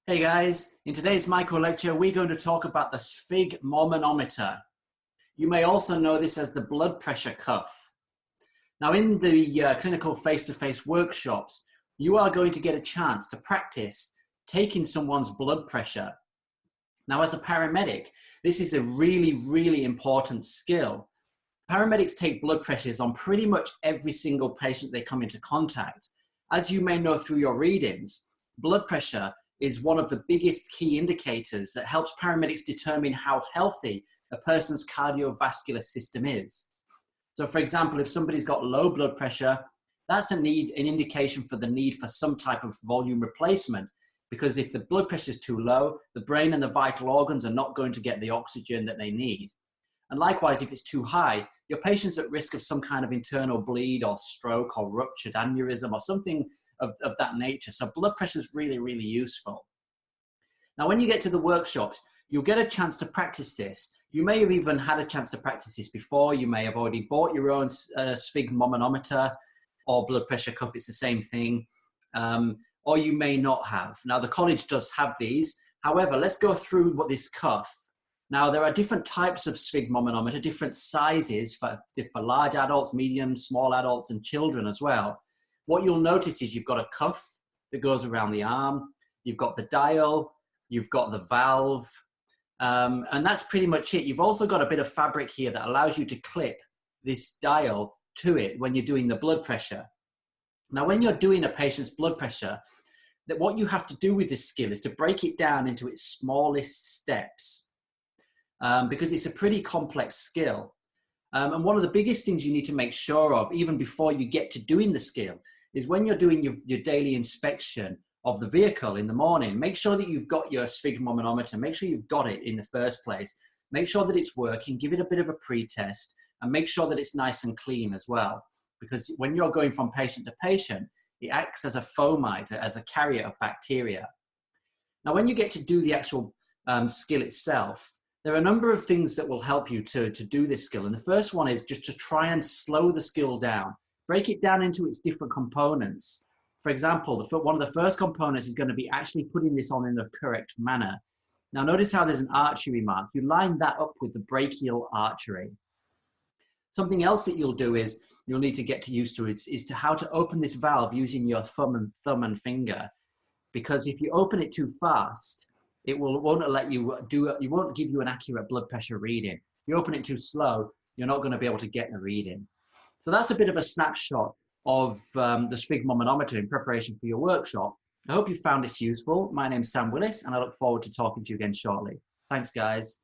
Hey guys, in today's micro lecture, we're going to talk about the sphygmomanometer. You may also know this as the blood pressure cuff. Now in the clinical face-to-face workshops, you are going to get a chance to practice taking someone's blood pressure. Now as a paramedic, this is a really important skill. Paramedics take blood pressures on pretty much every single patient they come into contact. As you may know through your readings, blood pressure is one of the biggest key indicators that helps paramedics determine how healthy a person's cardiovascular system is. So for example, if somebody's got low blood pressure, that's an indication for the need for some type of volume replacement, because if the blood pressure is too low, the brain and the vital organs are not going to get the oxygen that they need. And likewise, if it's too high, your patient's at risk of some kind of internal bleed or stroke or ruptured aneurysm or something of that nature. So blood pressure is really useful. Now, when you get to the workshops, you'll get a chance to practice this. You may have even had a chance to practice this before. You may have already bought your own sphygmomanometer or blood pressure cuff. It's the same thing. Or you may not have. Now, the college does have these. However, let's go through what this cuff. Now, there are different types of sphygmomanometer, different sizes for large adults, medium, small adults, and children as well. What you'll notice is you've got a cuff that goes around the arm, you've got the dial, you've got the valve, and that's pretty much it. You've also got a bit of fabric here that allows you to clip this dial to it when you're doing the blood pressure. Now, when you're doing a patient's blood pressure, what you have to do with this skill is to break it down into its smallest steps, because it's a pretty complex skill. And one of the biggest things you need to make sure of, even before you get to doing the skill, is when you're doing your daily inspection of the vehicle in the morning, make sure that you've got your sphygmomanometer, make sure you've got it in the first place, make sure that it's working, give it a bit of a pre-test, and make sure that it's nice and clean as well. Because when you're going from patient to patient, it acts as a fomite, as a carrier of bacteria. Now, when you get to do the actual skill itself, there are a number of things that will help you to do this skill. And the first one is just to try and slow the skill down. Break it down into its different components. For example, one of the first components is going to be actually putting this on in the correct manner. Now notice how there's an artery mark. You line that up with the brachial artery. Something else that you'll do is, you'll need to get used to is to how to open this valve using your thumb and finger. Because if you open it too fast, it won't let you it won't give you an accurate blood pressure reading. If you open it too slow, you're not going to be able to get a reading. So that's a bit of a snapshot of the sphygmomanometer in preparation for your workshop. I hope you found this useful. My name's Sam Willis, and I look forward to talking to you again shortly. Thanks, guys.